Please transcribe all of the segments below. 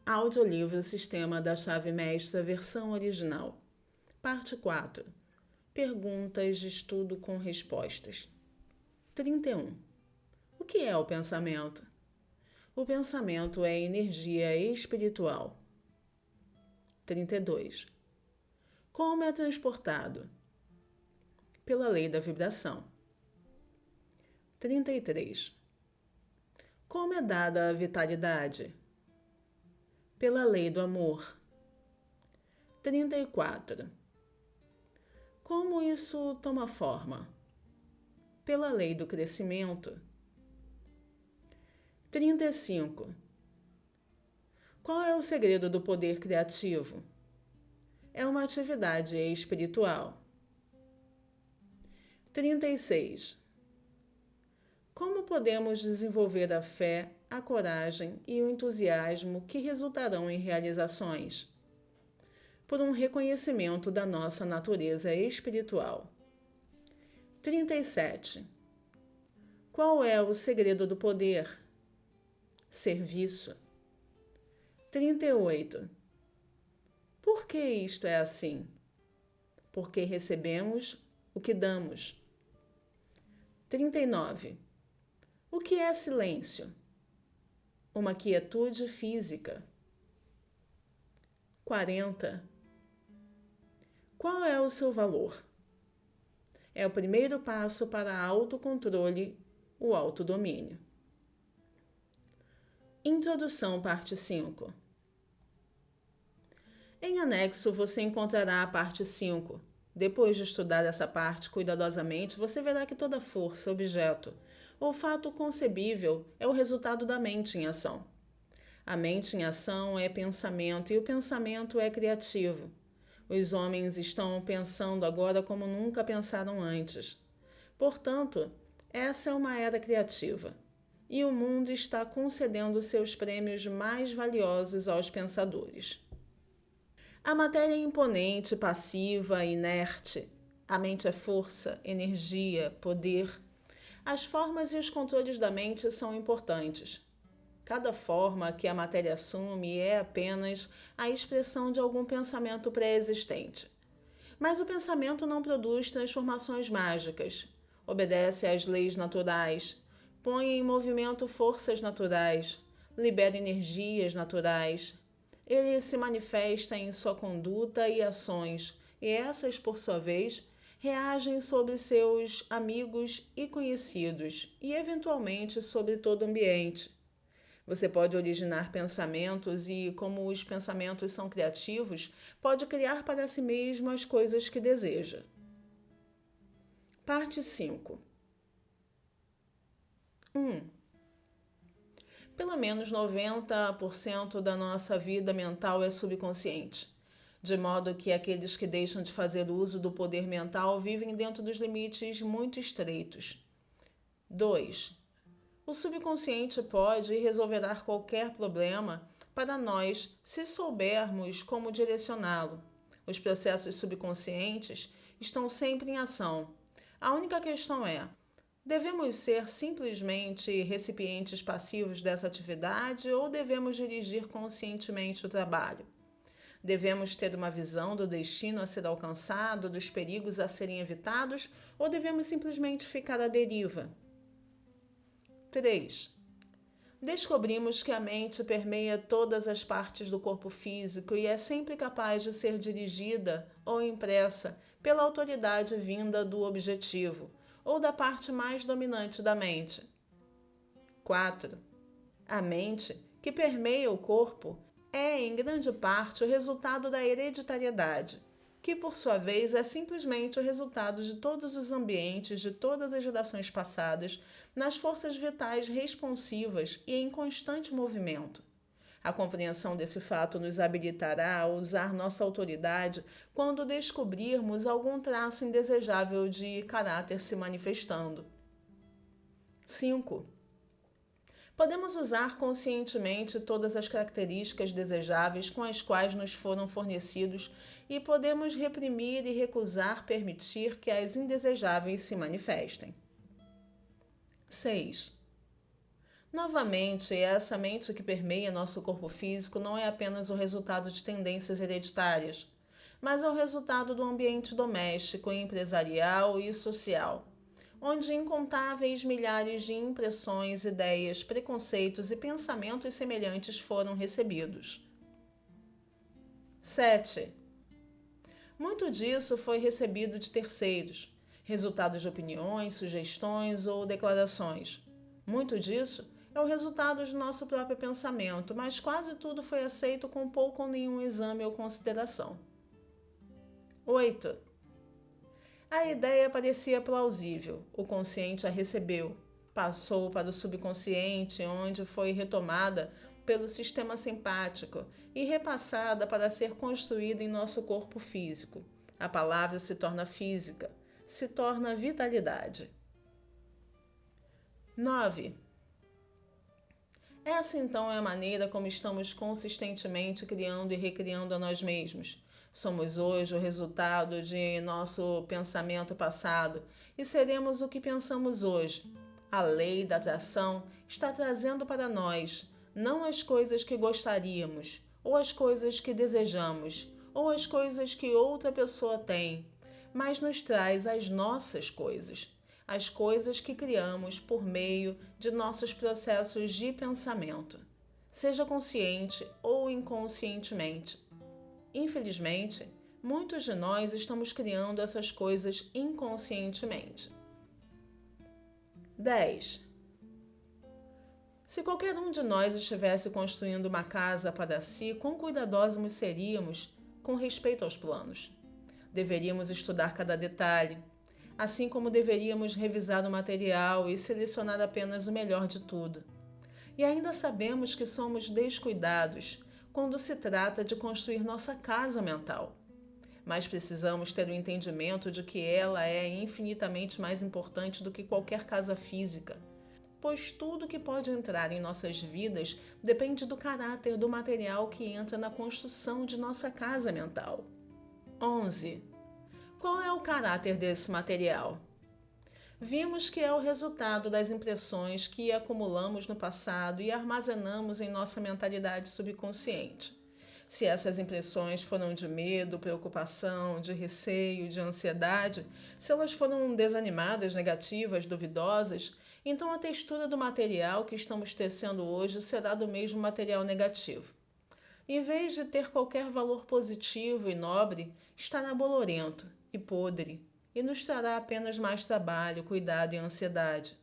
Audiolivro Sistema da Chave Mestra, versão original. Parte 4. Perguntas de estudo com respostas. 31. O que é o pensamento? O pensamento é energia espiritual. 32. Como é transportado? Pela lei da vibração. 33. Como é dada a vitalidade? Pela lei do amor. 34. Como isso toma forma? Pela lei do crescimento. 35. Qual é o segredo do poder criativo? É uma atividade espiritual. 36. Como podemos desenvolver a fé, a coragem e o entusiasmo que resultarão em realizações? Por um reconhecimento da nossa natureza espiritual. 37. Qual é o segredo do poder? Serviço. 38. Por que isto é assim? Porque recebemos o que damos. 39. O que é silêncio? Uma quietude física. 40. Qual é o seu valor? É o primeiro passo para autocontrole, o autodomínio. Introdução, parte 5. Em anexo, você encontrará a parte 5. Depois de estudar essa parte cuidadosamente, você verá que toda força, objeto ou fato concebível é o resultado da mente em ação. A mente em ação é pensamento e o pensamento é criativo. Os homens estão pensando agora como nunca pensaram antes. Portanto, essa é uma era criativa. E o mundo está concedendo seus prêmios mais valiosos aos pensadores. A matéria é imponente, passiva, inerte. A mente é força, energia, poder. As formas e os controles da mente são importantes. Cada forma que a matéria assume é apenas a expressão de algum pensamento pré-existente. Mas o pensamento não produz transformações mágicas. Obedece às leis naturais, põe em movimento forças naturais, libera energias naturais. Ele se manifesta em sua conduta e ações, e essas, por sua vez, reagem sobre seus amigos e conhecidos, e eventualmente sobre todo o ambiente. Você pode originar pensamentos e, como os pensamentos são criativos, pode criar para si mesmo as coisas que deseja. Parte 5. 1. Pelo menos 90% da nossa vida mental é subconsciente, de modo que aqueles que deixam de fazer uso do poder mental vivem dentro dos limites muito estreitos. 2. O subconsciente pode e resolverá qualquer problema para nós se soubermos como direcioná-lo. Os processos subconscientes estão sempre em ação. A única questão é: devemos ser simplesmente recipientes passivos dessa atividade ou devemos dirigir conscientemente o trabalho? Devemos ter uma visão do destino a ser alcançado, dos perigos a serem evitados, ou devemos simplesmente ficar à deriva? 3. Descobrimos que a mente permeia todas as partes do corpo físico e é sempre capaz de ser dirigida ou impressa pela autoridade vinda do objetivo ou da parte mais dominante da mente. 4. A mente, que permeia o corpo, é em grande parte o resultado da hereditariedade, que por sua vez é simplesmente o resultado de todos os ambientes de todas as gerações passadas nas forças vitais responsivas e em constante movimento. A compreensão desse fato nos habilitará a usar nossa autoridade quando descobrirmos algum traço indesejável de caráter se manifestando. 5. Podemos usar conscientemente todas as características desejáveis com as quais nos foram fornecidos e podemos reprimir e recusar permitir que as indesejáveis se manifestem. 6. Novamente, essa mente que permeia nosso corpo físico não é apenas o resultado de tendências hereditárias, mas é o resultado do ambiente doméstico, empresarial e social, onde incontáveis milhares de impressões, ideias, preconceitos e pensamentos semelhantes foram recebidos. 7. Muito disso foi recebido de terceiros, resultados de opiniões, sugestões ou declarações. Muito disso é o resultado de nosso próprio pensamento, mas quase tudo foi aceito com pouco ou nenhum exame ou consideração. 8. A ideia parecia plausível, o consciente a recebeu, passou para o subconsciente, onde foi retomada pelo sistema simpático e repassada para ser construída em nosso corpo físico. A palavra se torna física, se torna vitalidade. 9. Essa então é a maneira como estamos consistentemente criando e recriando a nós mesmos. Somos hoje o resultado de nosso pensamento passado e seremos o que pensamos hoje. A lei da atração está trazendo para nós não as coisas que gostaríamos, ou as coisas que desejamos, ou as coisas que outra pessoa tem, mas nos traz as nossas coisas, as coisas que criamos por meio de nossos processos de pensamento, seja consciente ou inconscientemente. Infelizmente, muitos de nós estamos criando essas coisas inconscientemente. 10. Se qualquer um de nós estivesse construindo uma casa para si, quão cuidadosos seríamos com respeito aos planos? Deveríamos estudar cada detalhe, assim como deveríamos revisar o material e selecionar apenas o melhor de tudo. E ainda sabemos que somos descuidados quando se trata de construir nossa casa mental. Mas precisamos ter o entendimento de que ela é infinitamente mais importante do que qualquer casa física, pois tudo que pode entrar em nossas vidas depende do caráter do material que entra na construção de nossa casa mental. 11. Qual é o caráter desse material? Vimos que é o resultado das impressões que acumulamos no passado e armazenamos em nossa mentalidade subconsciente. Se essas impressões foram de medo, preocupação, de receio, de ansiedade, se elas foram desanimadas, negativas, duvidosas, então a textura do material que estamos tecendo hoje será do mesmo material negativo. Em vez de ter qualquer valor positivo e nobre, estará bolorento e podre, e nos trará apenas mais trabalho, cuidado e ansiedade.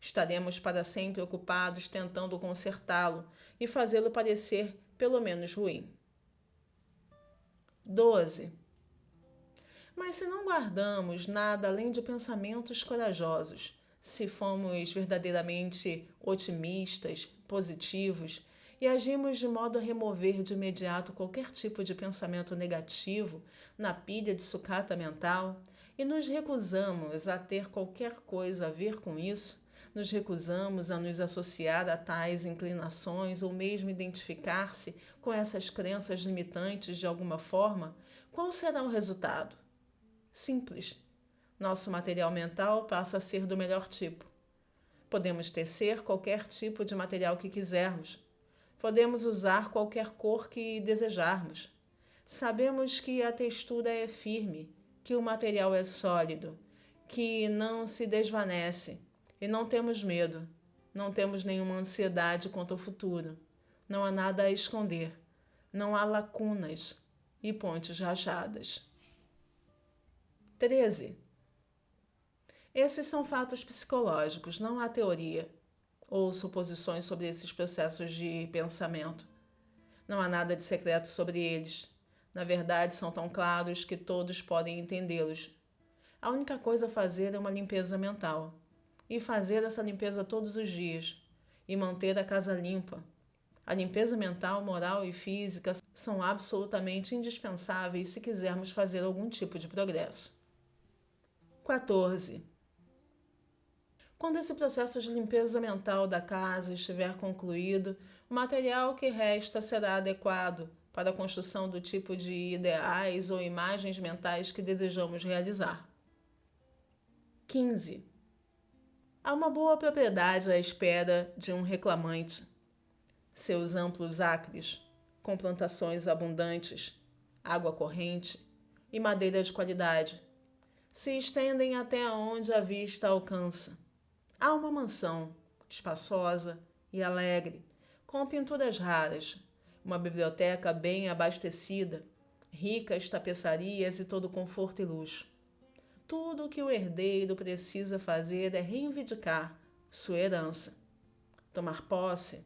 Estaremos para sempre ocupados tentando consertá-lo e fazê-lo parecer pelo menos ruim. 12. Mas se não guardamos nada além de pensamentos corajosos, se fomos verdadeiramente otimistas, positivos, e agimos de modo a remover de imediato qualquer tipo de pensamento negativo na pilha de sucata mental, e nos recusamos a ter qualquer coisa a ver com isso, nos recusamos a nos associar a tais inclinações ou mesmo identificar-se com essas crenças limitantes de alguma forma, qual será o resultado? Simples. Nosso material mental passa a ser do melhor tipo. Podemos tecer qualquer tipo de material que quisermos. Podemos usar qualquer cor que desejarmos. Sabemos que a textura é firme, que o material é sólido, que não se desvanece, e não temos medo, não temos nenhuma ansiedade quanto ao futuro. Não há nada a esconder, não há lacunas e pontes rachadas. 13. Esses são fatos psicológicos, não há teoria ou suposições sobre esses processos de pensamento. Não há nada de secreto sobre eles. Na verdade, são tão claros que todos podem entendê-los. A única coisa a fazer é uma limpeza mental. E fazer essa limpeza todos os dias. E manter a casa limpa. A limpeza mental, moral e física são absolutamente indispensáveis se quisermos fazer algum tipo de progresso. 14. Quando esse processo de limpeza mental da casa estiver concluído, o material que resta será adequado para a construção do tipo de ideais ou imagens mentais que desejamos realizar. 15. Há uma boa propriedade à espera de um reclamante. Seus amplos acres, com plantações abundantes, água corrente e madeira de qualidade, se estendem até onde a vista alcança. Há uma mansão, espaçosa e alegre, com pinturas raras, uma biblioteca bem abastecida, ricas tapeçarias e todo conforto e luxo. Tudo o que o herdeiro precisa fazer é reivindicar sua herança, tomar posse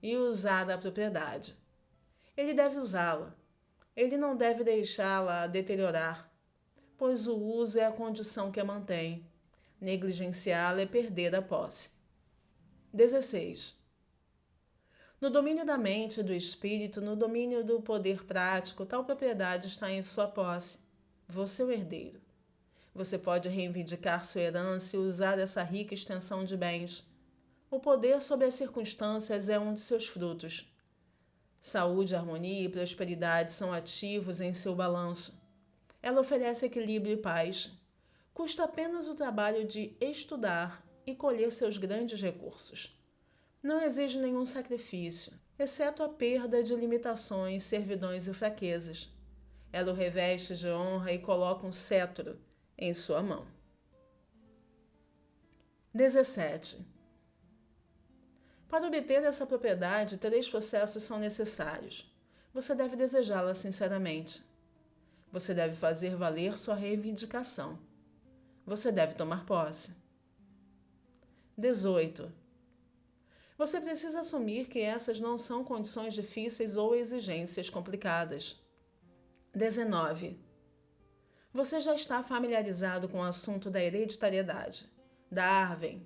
e usar a propriedade. Ele deve usá-la. Ele não deve deixá-la deteriorar, pois o uso é a condição que a mantém. Negligenciá-la é perder a posse. 16. No domínio da mente e do espírito, no domínio do poder prático, tal propriedade está em sua posse. Você é o herdeiro. Você pode reivindicar sua herança e usar essa rica extensão de bens. O poder sobre as circunstâncias é um de seus frutos. Saúde, harmonia e prosperidade são ativos em seu balanço. Ela oferece equilíbrio e paz. Custa apenas o trabalho de estudar e colher seus grandes recursos. Não exige nenhum sacrifício, exceto a perda de limitações, servidões e fraquezas. Ela o reveste de honra e coloca um cetro em sua mão. 17. Para obter essa propriedade, 3 processos são necessários. Você deve desejá-la sinceramente. Você deve fazer valer sua reivindicação. Você deve tomar posse. 18. Você precisa assumir que essas não são condições difíceis ou exigências complicadas. 19. Você já está familiarizado com o assunto da hereditariedade. Darwin,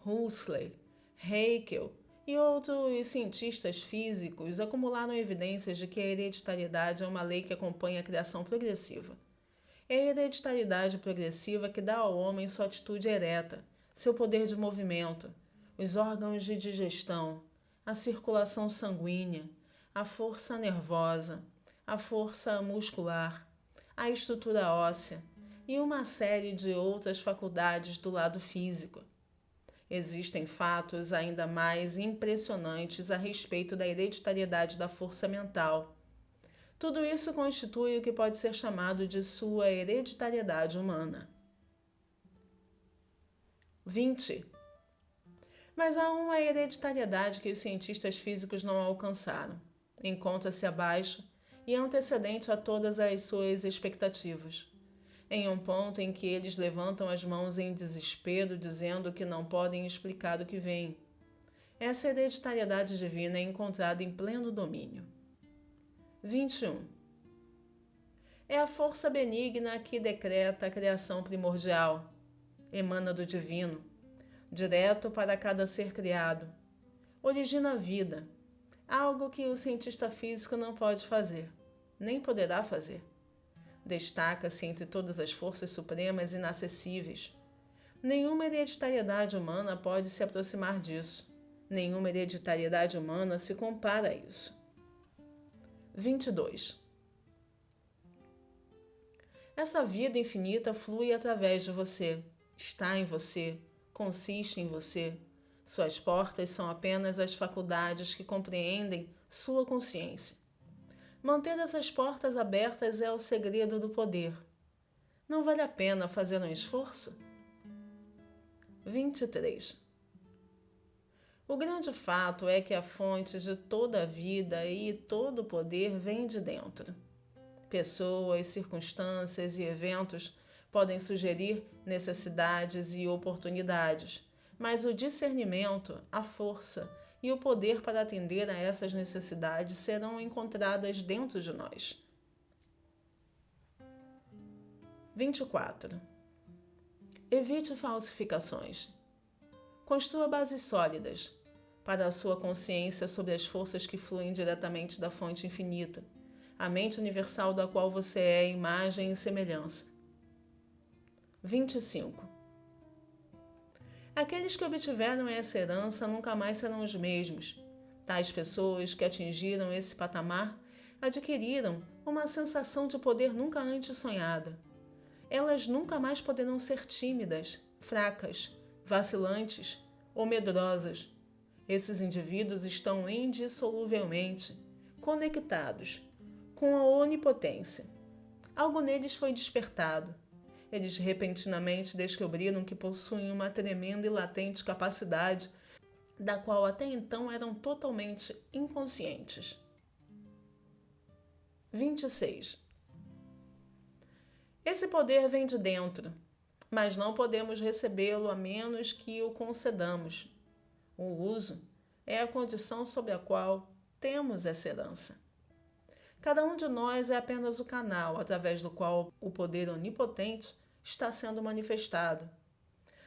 Huxley, Haeckel e outros cientistas físicos acumularam evidências de que a hereditariedade é uma lei que acompanha a criação progressiva. É a hereditariedade progressiva que dá ao homem sua atitude ereta, seu poder de movimento, os órgãos de digestão, a circulação sanguínea, a força nervosa, a força muscular, a estrutura óssea e uma série de outras faculdades do lado físico. Existem fatos ainda mais impressionantes a respeito da hereditariedade da força mental. Tudo isso constitui o que pode ser chamado de sua hereditariedade humana. 20. Mas há uma hereditariedade que os cientistas físicos não alcançaram. Encontra-se abaixo e antecedente a todas as suas expectativas. Em um ponto em que eles levantam as mãos em desespero, dizendo que não podem explicar o que vem. Essa hereditariedade divina é encontrada em pleno domínio. 21. É a força benigna que decreta a criação primordial. Emana do divino, direto para cada ser criado. Origina a vida, algo que o cientista físico não pode fazer, nem poderá fazer. Destaca-se entre todas as forças supremas inacessíveis. Nenhuma hereditariedade humana pode se aproximar disso. Nenhuma hereditariedade humana se compara a isso. 22. Essa vida infinita flui através de você, está em você, consiste em você. Suas portas são apenas as faculdades que compreendem sua consciência. Manter essas portas abertas é o segredo do poder. Não vale a pena fazer um esforço? 23. O grande fato é que a fonte de toda a vida e todo o poder vem de dentro. Pessoas, circunstâncias e eventos podem sugerir necessidades e oportunidades, mas o discernimento, a força e o poder para atender a essas necessidades serão encontradas dentro de nós. 24. Evite falsificações. Construa bases sólidas para a sua consciência sobre as forças que fluem diretamente da fonte infinita, a mente universal da qual você é imagem e semelhança. 25. Aqueles que obtiveram essa herança nunca mais serão os mesmos. Tais pessoas que atingiram esse patamar adquiriram uma sensação de poder nunca antes sonhada. Elas nunca mais poderão ser tímidas, fracas, vacilantes ou medrosas. Esses indivíduos estão indissoluvelmente conectados com a onipotência. Algo neles foi despertado. Eles repentinamente descobriram que possuem uma tremenda e latente capacidade da qual até então eram totalmente inconscientes. 26. Esse poder vem de dentro, mas não podemos recebê-lo a menos que o concedamos. O uso é a condição sob a qual temos essa herança. Cada um de nós é apenas o canal através do qual o poder onipotente está sendo manifestado.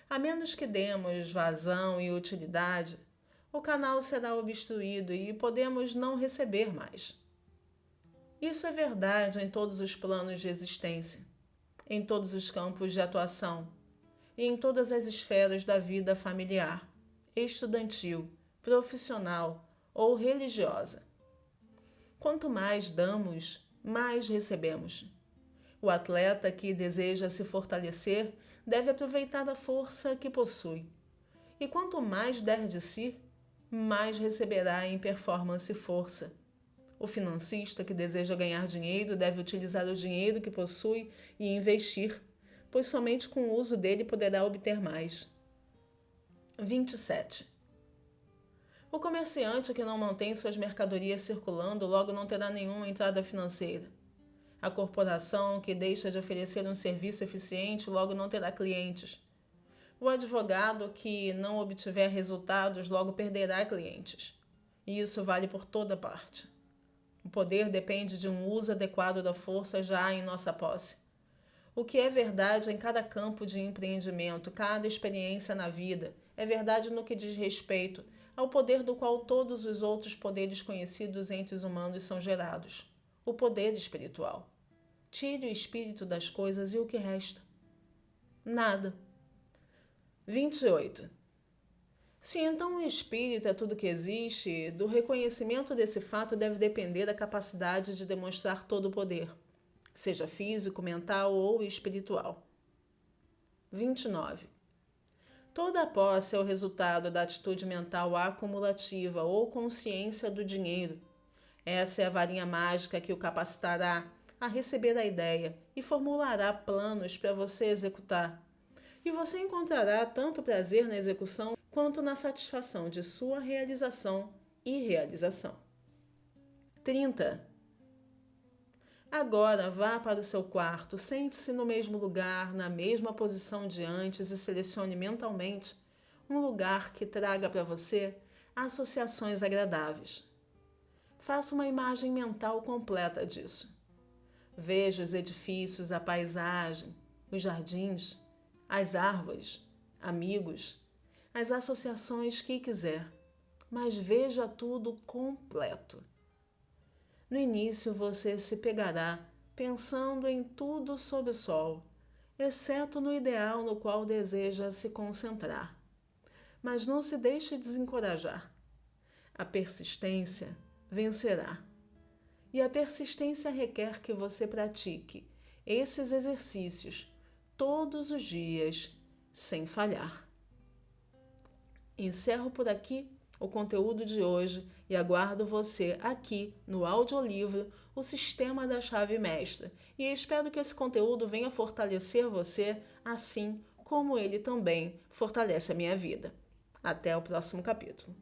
A menos que demos vazão e utilidade, o canal será obstruído e podemos não receber mais. Isso é verdade em todos os planos de existência, em todos os campos de atuação e em todas as esferas da vida familiar, estudantil, profissional ou religiosa. Quanto mais damos, mais recebemos. O atleta que deseja se fortalecer deve aproveitar a força que possui. E quanto mais der de si, mais receberá em performance e força. O financista que deseja ganhar dinheiro deve utilizar o dinheiro que possui e investir, pois somente com o uso dele poderá obter mais. 27. O comerciante que não mantém suas mercadorias circulando logo não terá nenhuma entrada financeira. A corporação que deixa de oferecer um serviço eficiente logo não terá clientes. O advogado que não obtiver resultados logo perderá clientes. E isso vale por toda parte. O poder depende de um uso adequado da força já em nossa posse. O que é verdade em cada campo de empreendimento, cada experiência na vida, é verdade no que diz respeito ao poder do qual todos os outros poderes conhecidos entre os humanos são gerados. O poder espiritual. Tire o espírito das coisas e o que resta? Nada. 28. Se então o espírito é tudo que existe, do reconhecimento desse fato deve depender a capacidade de demonstrar todo o poder, seja físico, mental ou espiritual. 29. Toda a posse é o resultado da atitude mental acumulativa ou consciência do dinheiro. Essa é a varinha mágica que o capacitará a receber a ideia e formulará planos para você executar. E você encontrará tanto prazer na execução quanto na satisfação de sua realização e realização. 30. Agora vá para o seu quarto, sente-se no mesmo lugar, na mesma posição de antes e selecione mentalmente um lugar que traga para você associações agradáveis. Faça uma imagem mental completa disso. Veja os edifícios, a paisagem, os jardins, as árvores, amigos, as associações que quiser, mas veja tudo completo. No início você se pegará pensando em tudo sob o sol, exceto no ideal no qual deseja se concentrar. Mas não se deixe desencorajar. A persistência vencerá. E a persistência requer que você pratique esses exercícios todos os dias, sem falhar. Encerro por aqui o conteúdo de hoje e aguardo você aqui no audiolivro O Sistema da Chave Mestra e espero que esse conteúdo venha fortalecer você assim como ele também fortalece a minha vida. Até o próximo capítulo.